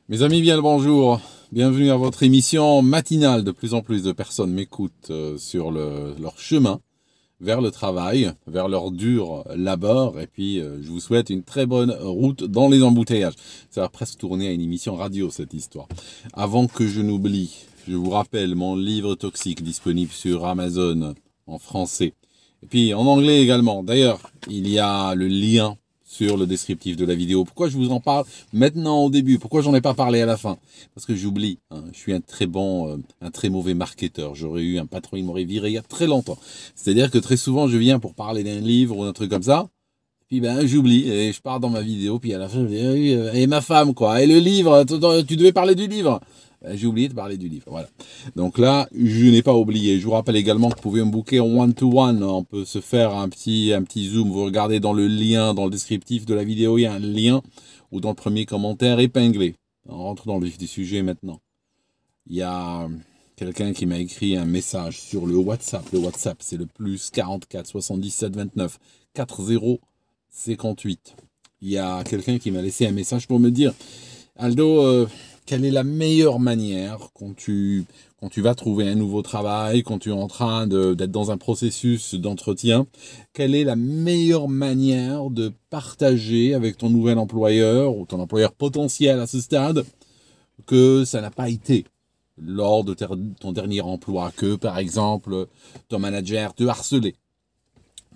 Mes amis, bien le bonjour. Bienvenue à votre émission matinale. De plus en plus de personnes m'écoutent sur leur chemin vers le travail, vers leur dur labeur. Et puis, je vous souhaite une très bonne route dans les embouteillages. Ça va presque tourner à une émission radio, cette histoire. Avant que je n'oublie, je vous rappelle mon livre toxique disponible sur Amazon en français. Et puis, en anglais également. D'ailleurs, il y a le lien sur le descriptif de la vidéo. Pourquoi je vous en parle maintenant au début? Pourquoi j'en ai pas parlé à la fin? Parce que j'oublie. Je suis un très mauvais marketeur. J'aurais eu un patron, il m'aurait viré il y a très longtemps. C'est-à-dire que très souvent, je viens pour parler d'un livre ou d'un truc comme ça. Puis j'oublie et je pars dans ma vidéo. Puis à la fin, je dis, et ma femme, quoi. Et le livre, tu devais parler du livre. J'ai oublié de parler du livre, voilà. Donc là, je n'ai pas oublié. Je vous rappelle également que vous pouvez me booker en one-to-one. On peut se faire un petit zoom. Vous regardez dans le lien, dans le descriptif de la vidéo, il y a un lien ou dans le premier commentaire épinglé. On rentre dans le vif du sujet maintenant. Il y a quelqu'un qui m'a écrit un message sur le WhatsApp. Le WhatsApp, c'est le plus 44 77 29 40 58. Il y a quelqu'un qui m'a laissé un message pour me dire, Aldo, quelle est la meilleure manière quand tu vas trouver un nouveau travail, quand tu es en train d'être dans un processus d'entretien, quelle est la meilleure manière de partager avec ton nouvel employeur ou ton employeur potentiel à ce stade que ça n'a pas été lors de ton dernier emploi, que par exemple ton manager te harcelait,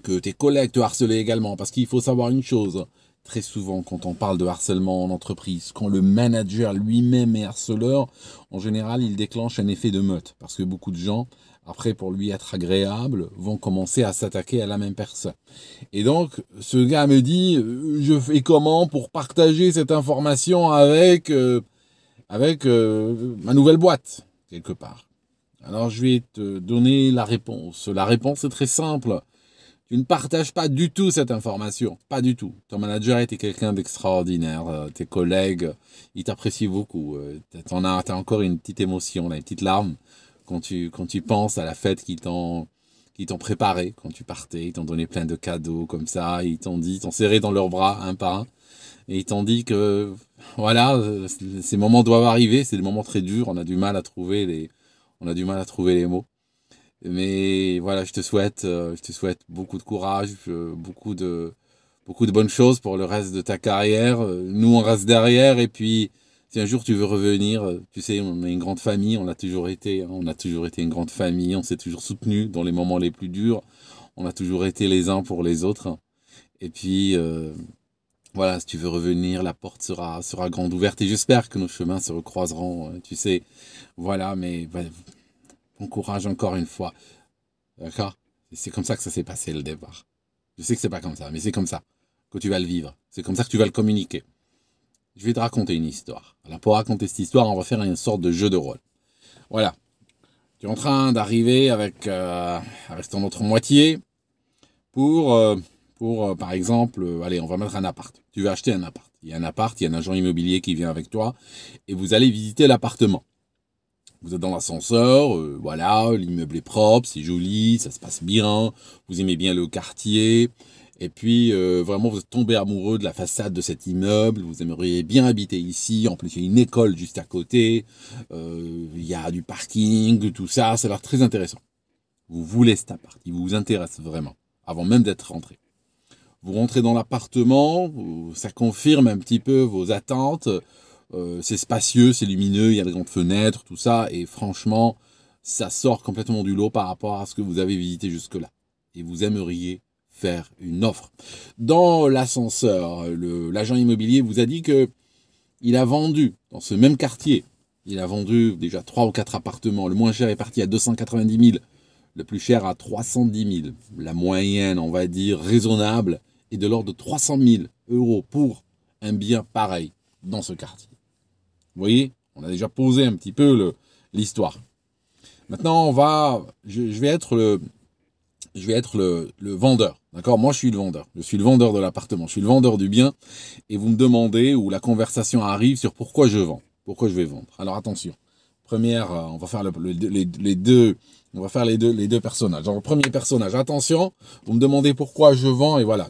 que tes collègues te harcelaient également, parce qu'il faut savoir une chose. Très souvent, quand on parle de harcèlement en entreprise, quand le manager lui-même est harceleur, en général, il déclenche un effet de meute. Parce que beaucoup de gens, après, pour lui être agréable, vont commencer à s'attaquer à la même personne. Et donc, ce gars me dit, je fais comment pour partager cette information avec ma nouvelle boîte, quelque part. Alors, je vais te donner la réponse. La réponse est très simple. Tu ne partages pas du tout cette information, pas du tout. Ton manager était quelqu'un d'extraordinaire, tes collègues, ils t'apprécient beaucoup. T'as encore une petite émotion, là, une petite larme quand tu penses à la fête qu'ils t'ont préparée quand tu partais. Ils t'ont donné plein de cadeaux comme ça, ils t'ont serré dans leurs bras un par un, et ils t'ont dit que voilà, ces moments doivent arriver. C'est des moments très durs, on a du mal à trouver les mots. Mais voilà, je te souhaite beaucoup de courage, beaucoup de bonnes choses pour le reste de ta carrière. Nous, on reste derrière. Et puis, si un jour tu veux revenir, tu sais, on est une grande famille. On a toujours été une grande famille. On s'est toujours soutenus dans les moments les plus durs. On a toujours été les uns pour les autres. Et puis, voilà, si tu veux revenir, la porte sera grande ouverte. Et j'espère que nos chemins se recroiseront. Tu sais, voilà, mais bon courage encore une fois. D'accord? C'est comme ça que ça s'est passé le départ. Je sais que c'est pas comme ça, mais c'est comme ça que tu vas le vivre. C'est comme ça que tu vas le communiquer. Je vais te raconter une histoire. Alors pour raconter cette histoire, on va faire une sorte de jeu de rôle. Voilà. Tu es en train d'arriver avec ton autre moitié pour par exemple, allez, on va mettre un appart. Tu veux acheter un appart. Il y a un appart, il y a un agent immobilier qui vient avec toi et vous allez visiter l'appartement. Vous êtes dans l'ascenseur, voilà, l'immeuble est propre, c'est joli, ça se passe bien, vous aimez bien le quartier, et puis vraiment vous êtes tombé amoureux de la façade de cet immeuble, vous aimeriez bien habiter ici, en plus il y a une école juste à côté, il y a du parking, tout ça, ça a l'air très intéressant. Vous voulez cet appart, il vous intéresse vraiment, avant même d'être rentré. Vous rentrez dans l'appartement, ça confirme un petit peu vos attentes. C'est spacieux, c'est lumineux, il y a de grandes fenêtres, tout ça, et franchement, ça sort complètement du lot par rapport à ce que vous avez visité jusque-là. Et vous aimeriez faire une offre. Dans l'ascenseur, l'agent immobilier vous a dit que il a vendu, dans ce même quartier, il a vendu déjà 3 ou 4 appartements. Le moins cher est parti à 290 000, le plus cher à 310 000. La moyenne, on va dire, raisonnable, est de l'ordre de 300 000 euros pour un bien pareil dans ce quartier. Vous voyez, on a déjà posé un petit peu l'histoire. Maintenant, je vais être le vendeur. D'accord? Moi, je suis le vendeur. Je suis le vendeur de l'appartement. Je suis le vendeur du bien. Et vous me demandez, ou la conversation arrive sur pourquoi je vends. Pourquoi je vais vendre. Alors, attention. Première, on va faire les deux personnages. Alors, le premier personnage, attention. Vous me demandez pourquoi je vends et voilà.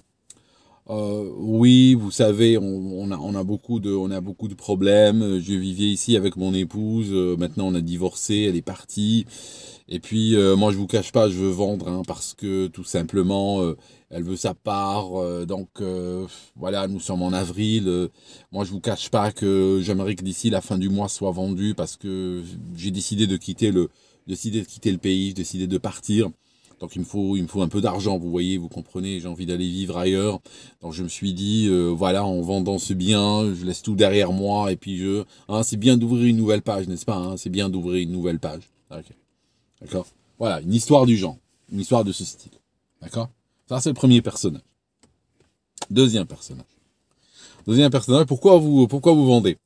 Oui, vous savez, on a on a beaucoup de problèmes. Je vivais ici avec mon épouse. Maintenant, on a divorcé. Elle est partie. Et puis, moi, je vous cache pas, je veux vendre, hein, parce que tout simplement, elle veut sa part. Voilà, nous sommes en avril. Moi, je vous cache pas que j'aimerais que d'ici la fin du mois soit vendu, parce que j'ai décidé de quitter le pays, j'ai décidé de partir. Donc il me faut un peu d'argent, vous voyez, vous comprenez, j'ai envie d'aller vivre ailleurs. Donc je me suis dit, voilà, en vendant ce bien, je laisse tout derrière moi, et puis c'est bien d'ouvrir une nouvelle page, n'est-ce pas, hein, c'est bien d'ouvrir une nouvelle page. Ok. D'accord. Voilà, une histoire du genre, une histoire de ce style. D'accord. Ça, c'est le premier personnage. Deuxième personnage. Deuxième personnage, pourquoi vous vendez?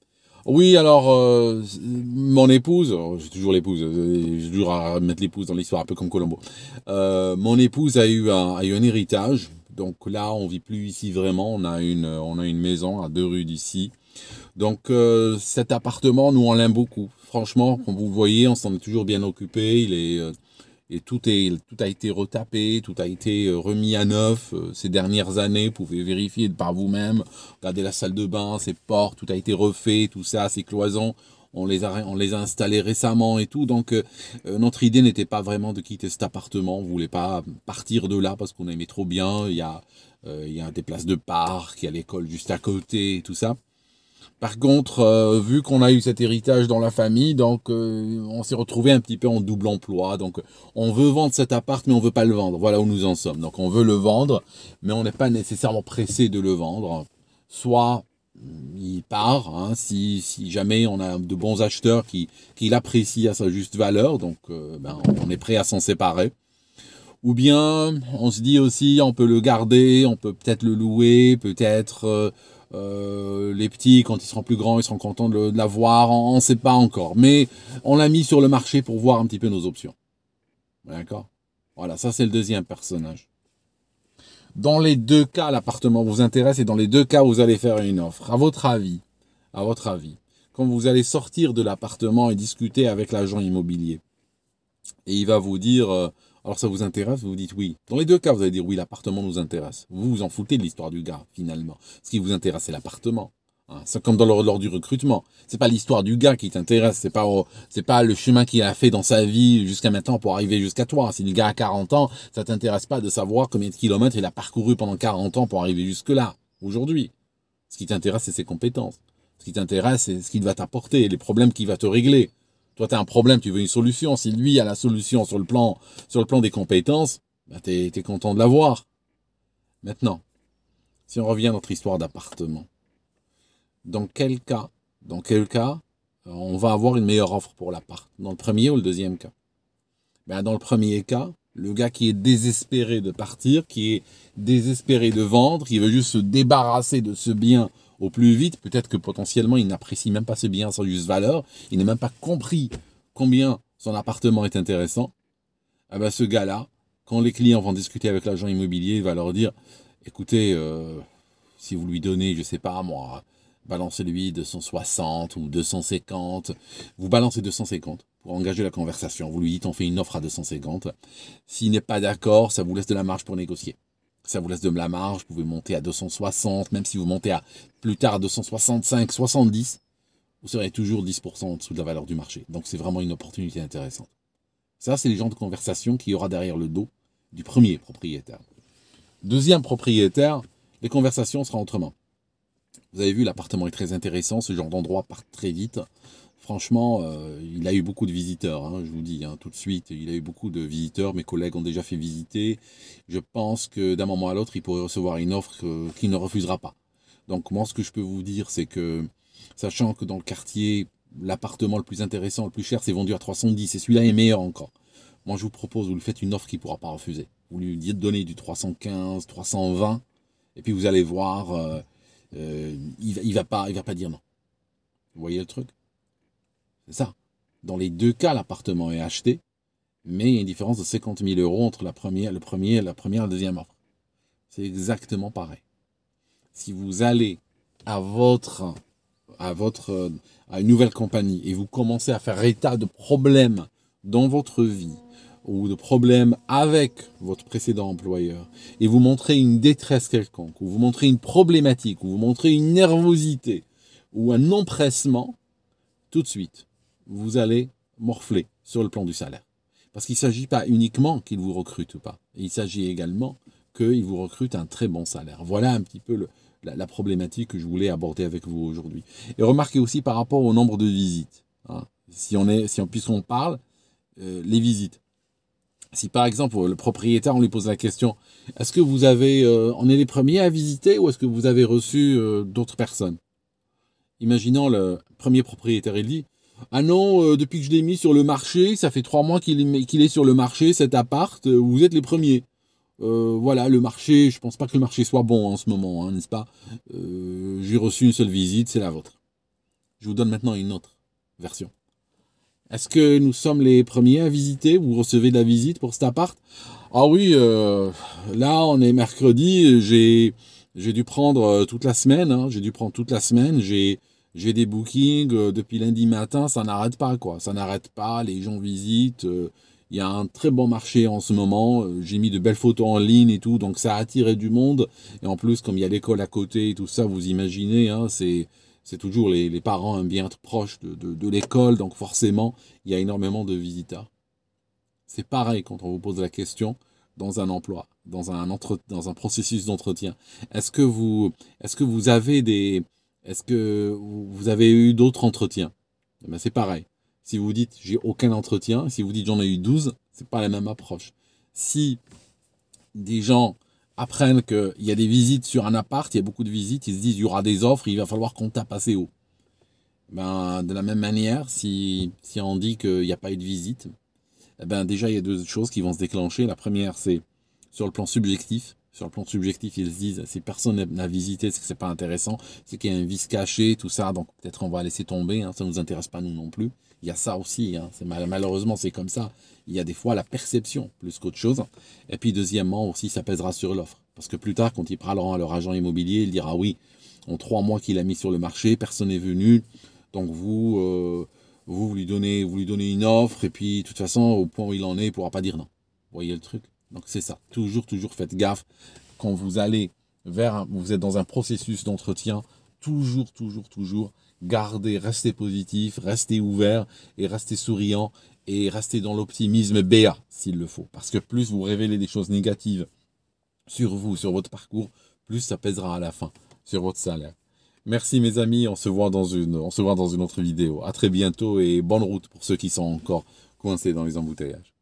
Oui, alors, mon épouse, j'ai toujours l'épouse, j'ai toujours à mettre l'épouse dans l'histoire, un peu comme Colombo. Mon épouse a eu un héritage, donc là, on vit plus ici vraiment, on a une maison à 2 rues d'ici. Donc, cet appartement, nous, on l'aime beaucoup. Franchement, comme vous voyez, on s'en est toujours bien occupé, et tout a été retapé, tout a été remis à neuf ces dernières années. Vous pouvez vérifier par vous-même. Regardez la salle de bain, ses portes, tout a été refait, tout ça, ces cloisons. On les a installés récemment et tout. Donc, notre idée n'était pas vraiment de quitter cet appartement. On voulait pas partir de là parce qu'on aimait trop bien. Il y a des places de parc, il y a l'école juste à côté et tout ça. Par contre, vu qu'on a eu cet héritage dans la famille, donc on s'est retrouvé un petit peu en double emploi. Donc on veut vendre cet appart, mais on veut pas le vendre. Voilà où nous en sommes. Donc on veut le vendre, mais on n'est pas nécessairement pressé de le vendre. Soit il part, hein, si jamais on a de bons acheteurs qui l'apprécient à sa juste valeur, donc on est prêt à s'en séparer. Ou bien on se dit aussi on peut le garder, on peut peut-être le louer, peut-être les petits, quand ils seront plus grands, ils seront contents de l'avoir. On ne sait pas encore. Mais on l'a mis sur le marché pour voir un petit peu nos options. D'accord. Voilà, ça c'est le deuxième personnage. Dans les deux cas, l'appartement vous intéresse, et dans les deux cas, vous allez faire une offre. À votre avis, quand vous allez sortir de l'appartement et discuter avec l'agent immobilier, et il va vous dire, alors ça vous intéresse, vous dites oui. Dans les deux cas, vous allez dire oui, l'appartement nous intéresse. Vous vous en foutez de l'histoire du gars, finalement. Ce qui vous intéresse, c'est l'appartement. Hein, c'est comme lors du recrutement. C'est pas l'histoire du gars qui t'intéresse, c'est pas le chemin qu'il a fait dans sa vie jusqu'à maintenant pour arriver jusqu'à toi. Si le gars a 40 ans, ça t'intéresse pas de savoir combien de kilomètres il a parcouru pendant 40 ans pour arriver jusque-là, aujourd'hui. Ce qui t'intéresse, c'est ses compétences. Ce qui t'intéresse, c'est ce qu'il va t'apporter, les problèmes qu'il va te régler. Toi, tu as un problème, tu veux une solution. Si lui a la solution sur le plan des compétences, tu es content de l'avoir. Maintenant, si on revient à notre histoire d'appartement, dans quel cas, on va avoir une meilleure offre pour l'appart? Dans le premier ou le deuxième cas? Dans le premier cas, le gars qui est désespéré de partir, qui est désespéré de vendre, qui veut juste se débarrasser de ce bien au plus vite, peut-être que potentiellement il n'apprécie même pas ce bien à sa juste valeur, il n'a même pas compris combien son appartement est intéressant. Ce gars-là, quand les clients vont discuter avec l'agent immobilier, il va leur dire, écoutez, si vous lui donnez, je sais pas moi, balancez-lui 260 ou 250, vous balancez 250 pour engager la conversation. Vous lui dites, on fait une offre à 250. S'il n'est pas d'accord, ça vous laisse de la marge pour négocier. Ça vous laisse de la marge, vous pouvez monter à 260, même si vous montez à plus tard à 265, 70, vous serez toujours 10% en dessous de la valeur du marché. Donc c'est vraiment une opportunité intéressante. Ça, c'est les genres de conversation qu'il y aura derrière le dos du premier propriétaire. Deuxième propriétaire, les conversations seront autrement. Vous avez vu, l'appartement est très intéressant, ce genre d'endroit part très vite. Franchement, il a eu beaucoup de visiteurs, hein, je vous dis, hein, tout de suite, il a eu beaucoup de visiteurs, mes collègues ont déjà fait visiter. Je pense que d'un moment à l'autre, il pourrait recevoir une offre qu'il ne refusera pas. Donc moi, ce que je peux vous dire, c'est que, sachant que dans le quartier, l'appartement le plus intéressant, le plus cher, c'est vendu à 310, et celui-là est meilleur encore. Moi, je vous propose, vous lui faites une offre qu'il ne pourra pas refuser. Vous lui dites donner du 315, 320, et puis vous allez voir, il va pas dire non. Vous voyez le truc? C'est ça. Dans les deux cas, l'appartement est acheté, mais il y a une différence de 50 000 € entre la première et la deuxième offre. C'est exactement pareil. Si vous allez à une nouvelle compagnie et vous commencez à faire état de problèmes dans votre vie, ou de problèmes avec votre précédent employeur, et vous montrez une détresse quelconque, ou vous montrez une problématique, ou vous montrez une nervosité, ou un empressement, tout de suite, vous allez morfler sur le plan du salaire. Parce qu'il ne s'agit pas uniquement qu'il vous recrute ou pas, il s'agit également qu'il vous recrute un très bon salaire. Voilà un petit peu la problématique que je voulais aborder avec vous aujourd'hui. Et remarquez aussi par rapport au nombre de visites. Hein, puisqu'on parle, les visites. Si par exemple le propriétaire, on lui pose la question, est-ce que vous avez, on est les premiers à visiter ou est-ce que vous avez reçu d'autres personnes? Imaginons le premier propriétaire, il dit, ah non, depuis que je l'ai mis sur le marché, ça fait 3 mois qu'il est sur le marché, cet appart, vous êtes les premiers. Voilà, le marché, je pense pas que le marché soit bon en ce moment, hein, n'est-ce pas? J'ai reçu une seule visite, c'est la vôtre. Je vous donne maintenant une autre version. Est-ce que nous sommes les premiers à visiter? Vous recevez de la visite pour cet appart? Ah oui, là on est mercredi, j'ai dû prendre toute la semaine, hein, j'ai des bookings depuis lundi matin, ça n'arrête pas quoi, ça n'arrête pas, les gens visitent, il y a un très bon marché en ce moment, j'ai mis de belles photos en ligne et tout, donc ça a attiré du monde, et en plus comme il y a l'école à côté et tout ça, vous imaginez, hein, c'est toujours les parents aiment bien être proches de l'école, donc forcément, il y a énormément de visiteurs. C'est pareil quand on vous pose la question dans un emploi, dans un processus d'entretien. Est-ce que vous avez eu d'autres entretiens? Eh ben, c'est pareil. Si vous dites j'ai aucun entretien, si vous dites j'en ai eu 12, c'est pas la même approche. Si des gens apprennent qu'il y a des visites sur un appart, il y a beaucoup de visites, ils se disent il y aura des offres, il va falloir qu'on tape assez haut. Ben, de la même manière, si on dit qu'il n'y a pas eu de visite, eh ben, déjà il y a 2 choses qui vont se déclencher. La première, c'est sur le plan subjectif. Sur le plan subjectif, ils se disent si personne n'a visité, c'est que c'est pas intéressant, c'est qu'il y a un vice caché, tout ça, donc peut-être on va laisser tomber, hein, ça ne nous intéresse pas nous non plus. Il y a ça aussi, hein, malheureusement c'est comme ça. Il y a des fois la perception plus qu'autre chose. Et puis deuxièmement aussi, ça pèsera sur l'offre. Parce que plus tard, quand ils parleront à leur agent immobilier, il dira oui, en 3 mois qu'il a mis sur le marché, personne n'est venu, donc vous lui donnez une offre, et puis de toute façon, au point où il en est, il ne pourra pas dire non. Vous voyez le truc? Donc c'est ça, toujours faites gaffe. Quand vous allez vous êtes dans un processus d'entretien, toujours, restez positif, restez ouvert, et restez souriant, et restez dans l'optimisme BA, s'il le faut. Parce que plus vous révélez des choses négatives sur vous, sur votre parcours, plus ça pèsera à la fin sur votre salaire. Merci mes amis, on se voit dans une autre vidéo. À très bientôt et bonne route pour ceux qui sont encore coincés dans les embouteillages.